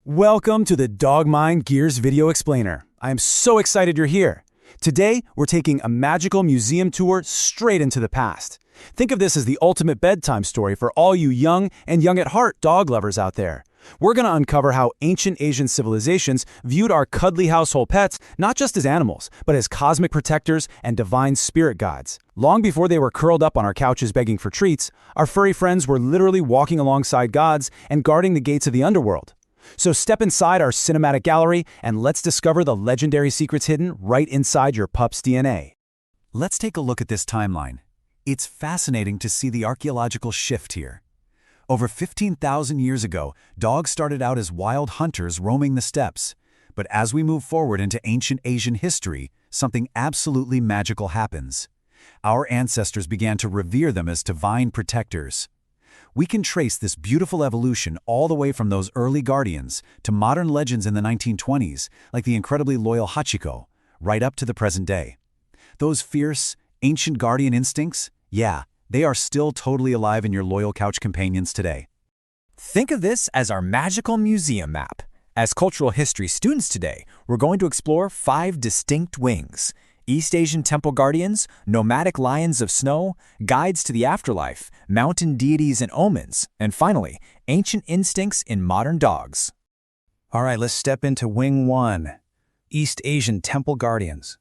Welcome to the Dogmind Gears Video Explainer. I am so excited you're here. Today, we're taking a magical museum tour straight into the past. Think of this as the ultimate bedtime story for all you young and young at heart dog lovers out there. We're going to uncover how ancient Asian civilizations viewed our cuddly household pets not just as animals, but as cosmic protectors and divine spirit guides. Long before they were curled up on our couches begging for treats, our furry friends were literally walking alongside gods and guarding the gates of the underworld. So step inside our cinematic gallery and let's discover the legendary secrets hidden right inside your pup's DNA. Let's take a look at this timeline. It's fascinating to see the archaeological shift here. Over 15,000 years ago, dogs started out as wild hunters roaming the steppes. But as we move forward into ancient Asian history, something absolutely magical happens. Our ancestors began to revere them as divine protectors. We can trace this beautiful evolution all the way from those early guardians to modern legends in the 1920s, like the incredibly loyal Hachiko, right up to the present day. Those fierce, ancient guardian instincts, yeah, they are still totally alive in your loyal couch companions today. Think of this as our magical museum map. As cultural history students today, we're going to explore 5 distinct wings: East Asian temple guardians, nomadic lions of snow, guides to the afterlife, mountain deities and omens, and finally, ancient instincts in modern dogs. All right, let's step into Wing 1, East Asian Temple Guardians.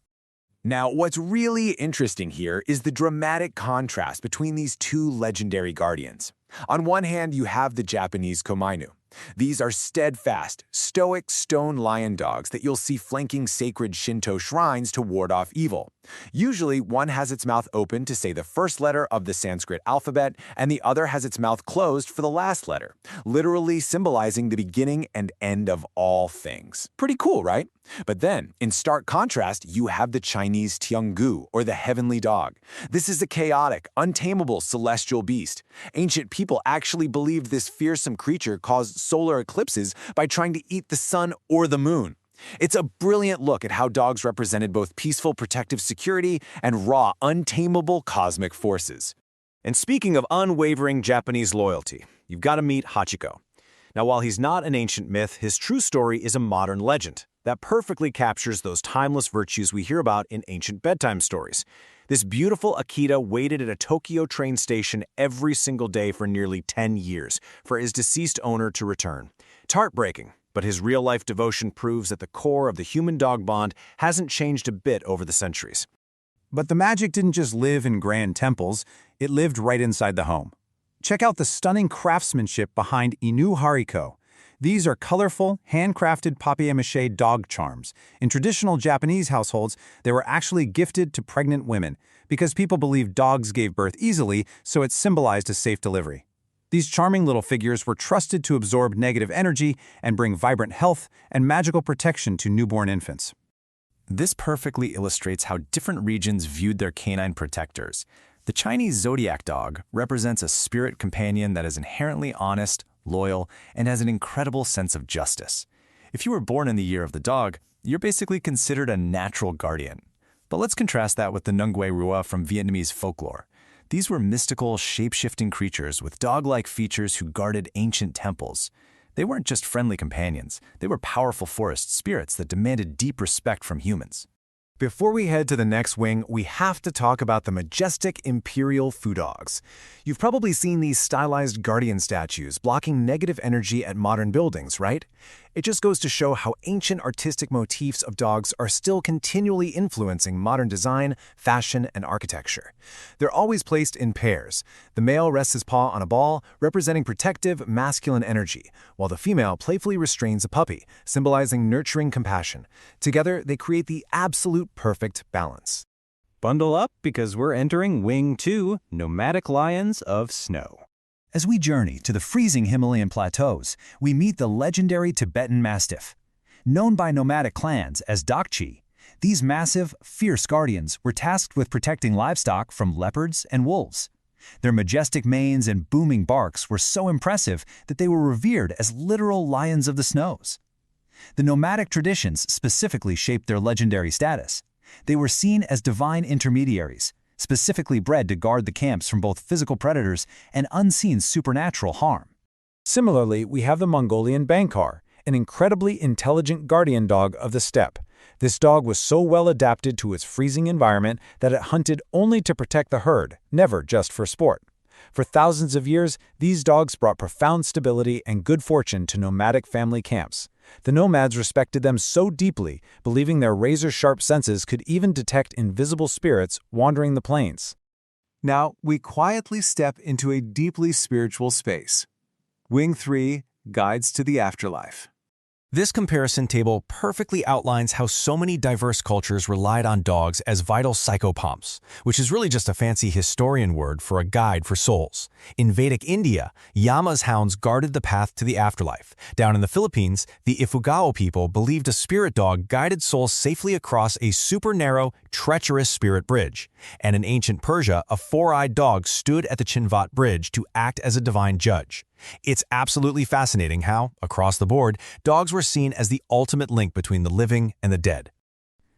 Now, what's really interesting here is the dramatic contrast between these two legendary guardians. On one hand, you have the Japanese Komainu. These are steadfast, stoic stone lion dogs that you'll see flanking sacred Shinto shrines to ward off evil. Usually, one has its mouth open to say the first letter of the Sanskrit alphabet, and the other has its mouth closed for the last letter, literally symbolizing the beginning and end of all things. Pretty cool, right? But then, in stark contrast, you have the Chinese Tianggu, or the heavenly dog. This is a chaotic, untamable celestial beast. Ancient people actually believed this fearsome creature caused solar eclipses by trying to eat the sun or the moon. It's a brilliant look at how dogs represented both peaceful protective security and raw, untamable cosmic forces. And speaking of unwavering Japanese loyalty, you've got to meet Hachiko. Now, while he's not an ancient myth, his true story is a modern legend that perfectly captures those timeless virtues we hear about in ancient bedtime stories. This beautiful Akita waited at a Tokyo train station every single day for nearly 10 years for his deceased owner to return. It's heartbreaking, but his real-life devotion proves that the core of the human-dog bond hasn't changed a bit over the centuries. But the magic didn't just live in grand temples, it lived right inside the home. Check out the stunning craftsmanship behind Inu Hariko. These are colorful, handcrafted papier-mâché dog charms. In traditional Japanese households, they were actually gifted to pregnant women because people believed dogs gave birth easily, so it symbolized a safe delivery. These charming little figures were trusted to absorb negative energy and bring vibrant health and magical protection to newborn infants. This perfectly illustrates how different regions viewed their canine protectors. The Chinese zodiac dog represents a spirit companion that is inherently honest, loyal, and has an incredible sense of justice. If you were born in the year of the dog, you're basically considered a natural guardian. But let's contrast that with the Nung Gui Rua from Vietnamese folklore. These were mystical, shape-shifting creatures with dog-like features who guarded ancient temples. They weren't just friendly companions, they were powerful forest spirits that demanded deep respect from humans. Before we head to the next wing, we have to talk about the majestic Imperial foo dogs. You've probably seen these stylized guardian statues blocking negative energy at modern buildings, right? It just goes to show how ancient artistic motifs of dogs are still continually influencing modern design, fashion, and architecture. They're always placed in pairs. The male rests his paw on a ball, representing protective, masculine energy, while the female playfully restrains a puppy, symbolizing nurturing compassion. Together, they create the absolute perfect balance. Bundle up because we're entering Wing 2, Nomadic Lions of Snow. As we journey to the freezing Himalayan plateaus, we meet the legendary Tibetan Mastiff. Known by nomadic clans as Dakchi, these massive, fierce guardians were tasked with protecting livestock from leopards and wolves. Their majestic manes and booming barks were so impressive that they were revered as literal lions of the snows. The nomadic traditions specifically shaped their legendary status. They were seen as divine intermediaries, specifically bred to guard the camps from both physical predators and unseen supernatural harm. Similarly, we have the Mongolian Bankar, an incredibly intelligent guardian dog of the steppe. This dog was so well adapted to its freezing environment that it hunted only to protect the herd, never just for sport. For thousands of years, these dogs brought profound stability and good fortune to nomadic family camps. The nomads respected them so deeply, believing their razor-sharp senses could even detect invisible spirits wandering the plains. Now, we quietly step into a deeply spiritual space. Wing 3, Guides to the Afterlife. This comparison table perfectly outlines how so many diverse cultures relied on dogs as vital psychopomps, which is really just a fancy historian word for a guide for souls. In Vedic India, Yama's hounds guarded the path to the afterlife. Down in the Philippines, the Ifugao people believed a spirit dog guided souls safely across a super narrow, treacherous spirit bridge. And in ancient Persia, a four-eyed dog stood at the Chinvat Bridge to act as a divine judge. It's absolutely fascinating how, across the board, dogs were seen as the ultimate link between the living and the dead.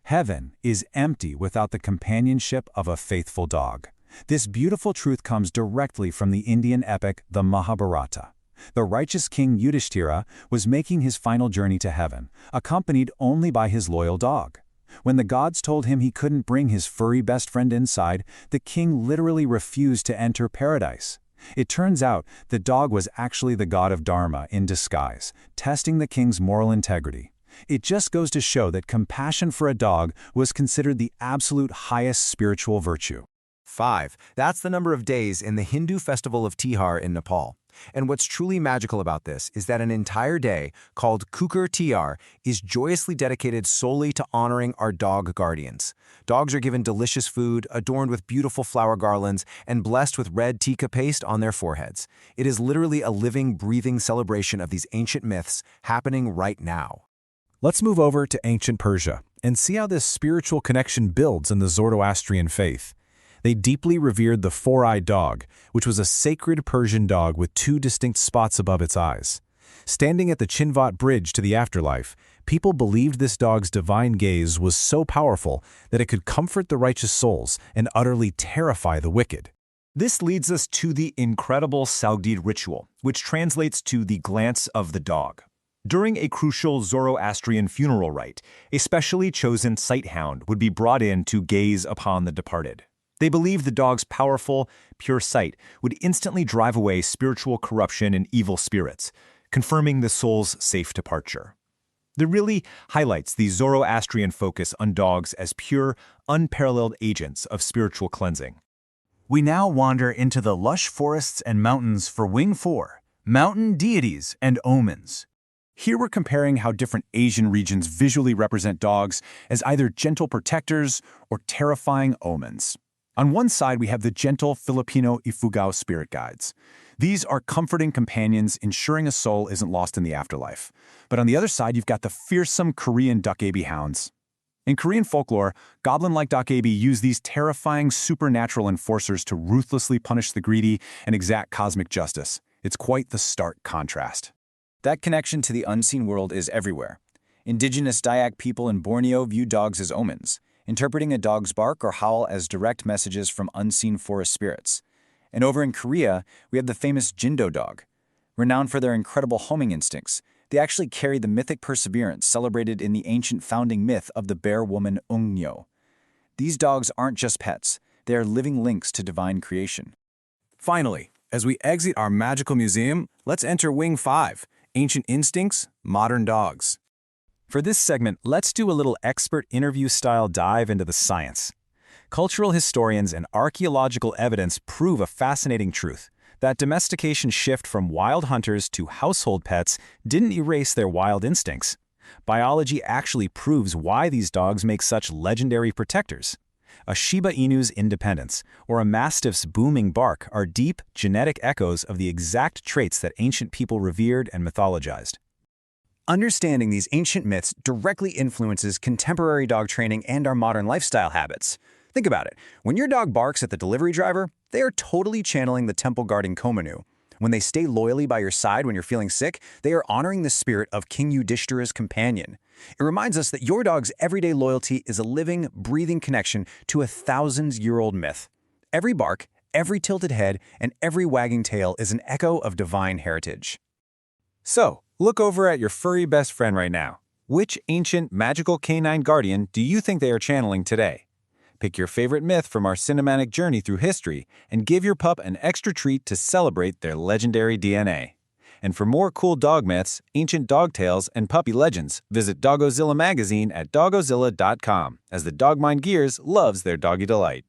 Heaven is empty without the companionship of a faithful dog. This beautiful truth comes directly from the Indian epic, the Mahabharata. The righteous king Yudhishthira was making his final journey to heaven, accompanied only by his loyal dog. When the gods told him he couldn't bring his furry best friend inside, the king literally refused to enter paradise. It turns out the dog was actually the god of Dharma in disguise, testing the king's moral integrity. It just goes to show that compassion for a dog was considered the absolute highest spiritual virtue. 5. That's the number of days in the Hindu festival of Tihar in Nepal. And what's truly magical about this is that an entire day, called Kukur Tihar, is joyously dedicated solely to honoring our dog guardians. Dogs are given delicious food, adorned with beautiful flower garlands, and blessed with red tikka paste on their foreheads. It is literally a living, breathing celebration of these ancient myths happening right now. Let's move over to ancient Persia and see how this spiritual connection builds in the Zoroastrian faith. They deeply revered the four-eyed dog, which was a sacred Persian dog with two distinct spots above its eyes. Standing at the Chinvat Bridge to the afterlife, people believed this dog's divine gaze was so powerful that it could comfort the righteous souls and utterly terrify the wicked. This leads us to the incredible Salgid ritual, which translates to the glance of the dog. During a crucial Zoroastrian funeral rite, a specially chosen sighthound would be brought in to gaze upon the departed. They believed the dog's powerful, pure sight would instantly drive away spiritual corruption and evil spirits, confirming the soul's safe departure. This really highlights the Zoroastrian focus on dogs as pure, unparalleled agents of spiritual cleansing. We now wander into the lush forests and mountains for Wing 4, Mountain Deities and Omens. Here we're comparing how different Asian regions visually represent dogs as either gentle protectors or terrifying omens. On one side, we have the gentle Filipino Ifugao spirit guides. These are comforting companions, ensuring a soul isn't lost in the afterlife. But on the other side, you've got the fearsome Korean Dokkaebi hounds. In Korean folklore, goblin-like Dokkaebi use these terrifying supernatural enforcers to ruthlessly punish the greedy and exact cosmic justice. It's quite the stark contrast. That connection to the unseen world is everywhere. Indigenous Dayak people in Borneo view dogs as omens, interpreting a dog's bark or howl as direct messages from unseen forest spirits. And over in Korea, we have the famous Jindo dog. Renowned for their incredible homing instincts, they actually carry the mythic perseverance celebrated in the ancient founding myth of the bear woman Eungnyo. These dogs aren't just pets, they are living links to divine creation. Finally, as we exit our magical museum, let's enter Wing 5, Ancient Instincts, Modern Dogs. For this segment, let's do a little expert interview-style dive into the science. Cultural historians and archaeological evidence prove a fascinating truth: that domestication shift from wild hunters to household pets didn't erase their wild instincts. Biology actually proves why these dogs make such legendary protectors. A Shiba Inu's independence or a Mastiff's booming bark are deep, genetic echoes of the exact traits that ancient people revered and mythologized. Understanding these ancient myths directly influences contemporary dog training and our modern lifestyle habits. Think about it. When your dog barks at the delivery driver, they are totally channeling the temple guarding Komainu. When they stay loyally by your side when you're feeling sick, they are honoring the spirit of King Yudhishthira's companion. It reminds us that your dog's everyday loyalty is a living, breathing connection to a thousands-year-old myth. Every bark, every tilted head, and every wagging tail is an echo of divine heritage. So, look over at your furry best friend right now. Which ancient magical canine guardian do you think they are channeling today? Pick your favorite myth from our cinematic journey through history and give your pup an extra treat to celebrate their legendary DNA. And for more cool dog myths, ancient dog tales, and puppy legends, visit Doggozilla magazine at doggozilla.com, as the Dog Mind Gears loves their doggy delight.